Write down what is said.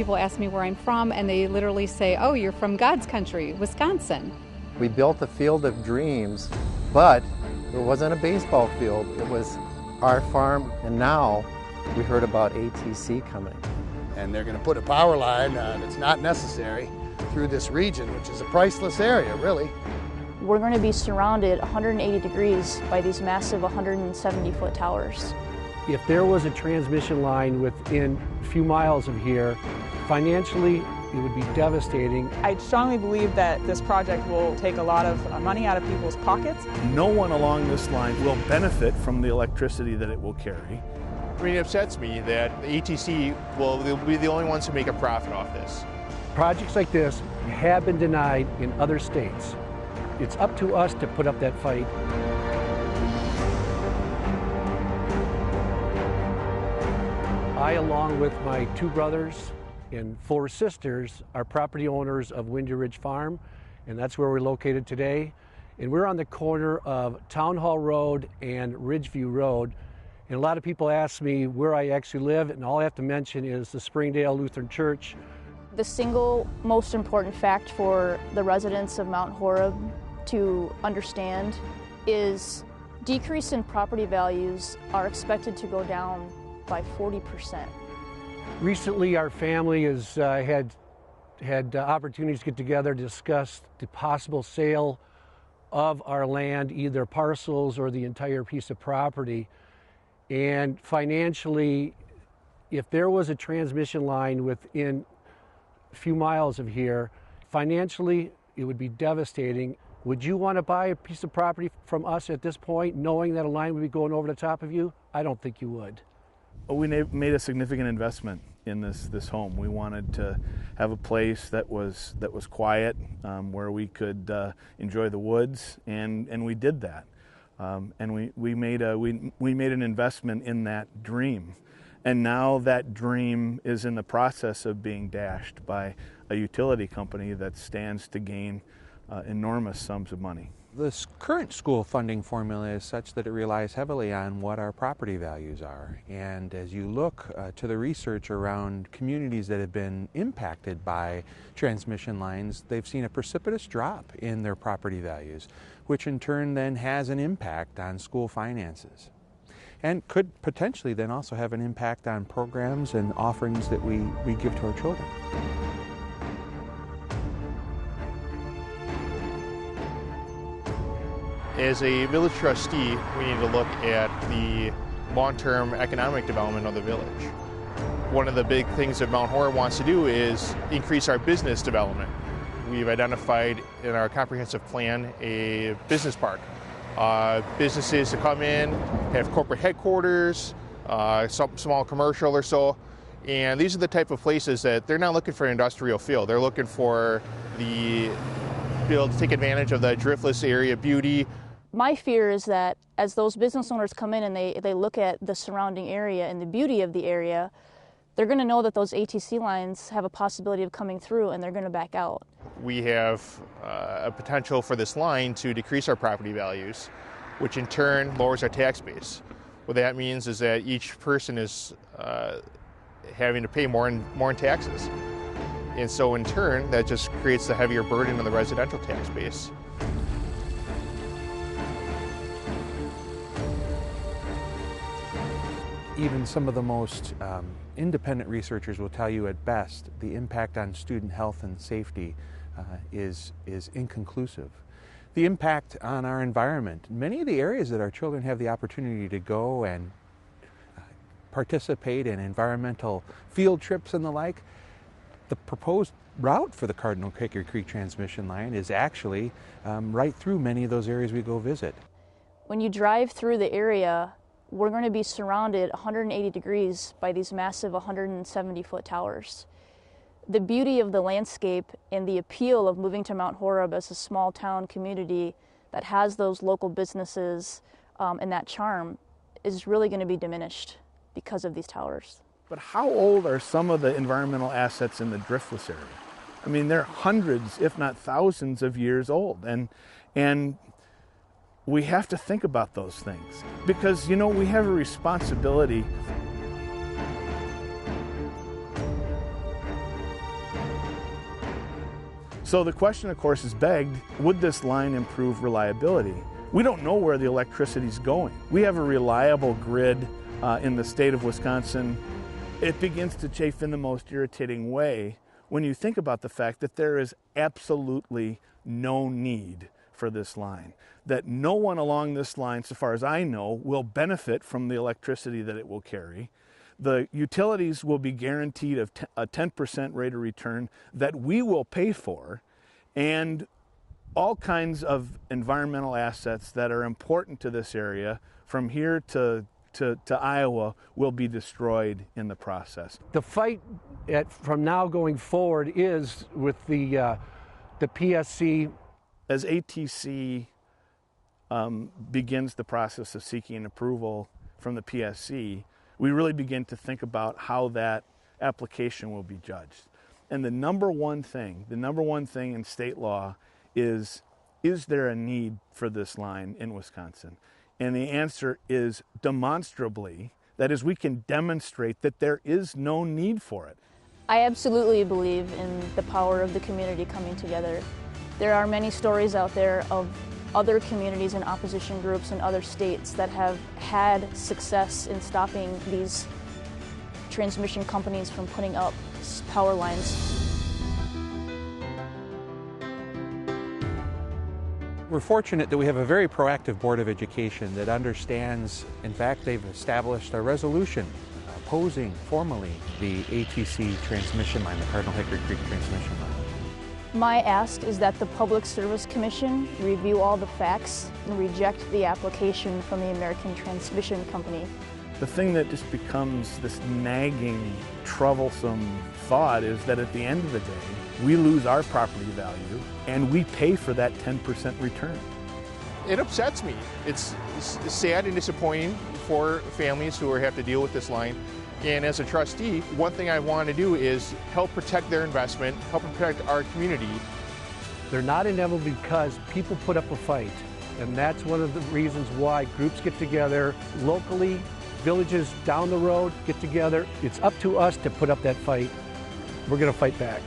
people ask me where I'm from, and they literally say, oh, you're from God's country, Wisconsin. We built a field of dreams, but it wasn't a baseball field. It was our farm, and now we heard about ATC coming. And they're going to put a power line that's not necessary through this region, which is a priceless area, really. We're going to be surrounded 180 degrees by these massive 170-foot towers. If there was a transmission line within a few miles of here, financially it would be devastating. I strongly believe that this project will take a lot of money out of people's pockets. No one along this line will benefit from the electricity that it will carry. I mean, it upsets me that the ATC will be the only ones who make a profit off this. Projects like this have been denied in other states. It's up to us to put up that fight. I, along with my 2 brothers and 4 sisters, are property owners of Windy Ridge Farm, and that's where we're located today. And we're on the corner of Town Hall Road and Ridgeview Road. And a lot of people ask me where I actually live, and all I have to mention is the Springdale Lutheran Church. The single most important fact for the residents of Mount Horeb to understand is decrease in property values are expected to go down by 40%. Recently, our family has had opportunities to get together to discuss the possible sale of our land, either parcels or the entire piece of property. And financially, if there was a transmission line within a few miles of here, financially it would be devastating. Would you want to buy a piece of property from us at this point, knowing that a line would be going over the top of you? I don't think you would. We made a significant investment in this home. We wanted to have a place that was quiet, where we could enjoy the woods, and we did that. And we made an investment in that dream, and now that dream is in the process of being dashed by a utility company that stands to gain enormous sums of money. This current school funding formula is such that it relies heavily on what our property values are. And as you look to the research around communities that have been impacted by transmission lines, they've seen a precipitous drop in their property values, which in turn then has an impact on school finances. And could potentially then also have an impact on programs and offerings that we give to our children. As a village trustee, we need to look at the long-term economic development of the village. One of the big things that Mount Horeb wants to do is increase our business development. We've identified in our comprehensive plan a business park. Businesses to come in, have corporate headquarters, some small commercial or so, and these are the type of places that they're not looking for an industrial field. They're looking for be able to take advantage of the Driftless area beauty. My fear is that as those business owners come in and they look at the surrounding area and the beauty of the area, they're going to know that those ATC lines have a possibility of coming through, and they're going to back out. We have a potential for this line to decrease our property values, which in turn lowers our tax base. What that means is that each person is having to pay more in taxes. And so in turn, that just creates the heavier burden on the residential tax base. Even some of the most independent researchers will tell you at best the impact on student health and safety is inconclusive. The impact on our environment, many of the areas that our children have the opportunity to go and participate in environmental field trips and the like, the proposed route for the Cardinal-Hickory transmission line is actually right through many of those areas we go visit. When you drive through the area, we're going to be surrounded 180 degrees by these massive 170-foot towers. The beauty of the landscape and the appeal of moving to Mount Horeb as a small town community that has those local businesses and that charm is really going to be diminished because of these towers. But how old are some of the environmental assets in the Driftless area? I mean, they're hundreds, if not thousands of years old. And we have to think about those things because, you know, we have a responsibility. So the question, of course, is begged, would this line improve reliability? We don't know where the electricity is going. We have a reliable grid in the state of Wisconsin. It begins to chafe in the most irritating way when you think about the fact that there is absolutely no need for this line, that no one along this line, so far as I know, will benefit from the electricity that it will carry. The utilities will be guaranteed a 10% rate of return that we will pay for, and all kinds of environmental assets that are important to this area from here to Iowa will be destroyed in the process. The fight from now going forward is with the PSC. As ATC begins the process of seeking approval from the PSC, we really begin to think about how that application will be judged. And the number one thing in state law is there a need for this line in Wisconsin? And the answer is demonstrably, that is, we can demonstrate that there is no need for it. I absolutely believe in the power of the community coming together. There are many stories out there of other communities and opposition groups in other states that have had success in stopping these transmission companies from putting up power lines. We're fortunate that we have a very proactive Board of Education that understands, in fact, they've established a resolution opposing formally the ATC transmission line, the Cardinal-Hickory Creek transmission line. My ask is that the Public Service Commission review all the facts and reject the application from the American Transmission Company. The thing that just becomes this nagging, troublesome thought is that at the end of the day, we lose our property value and we pay for that 10% return. It upsets me. It's sad and disappointing for families who have to deal with this line. And as a trustee, one thing I want to do is help protect their investment, help protect our community. They're not inevitable because people put up a fight. And that's one of the reasons why groups get together locally, villages down the road get together. It's up to us to put up that fight. We're going to fight back.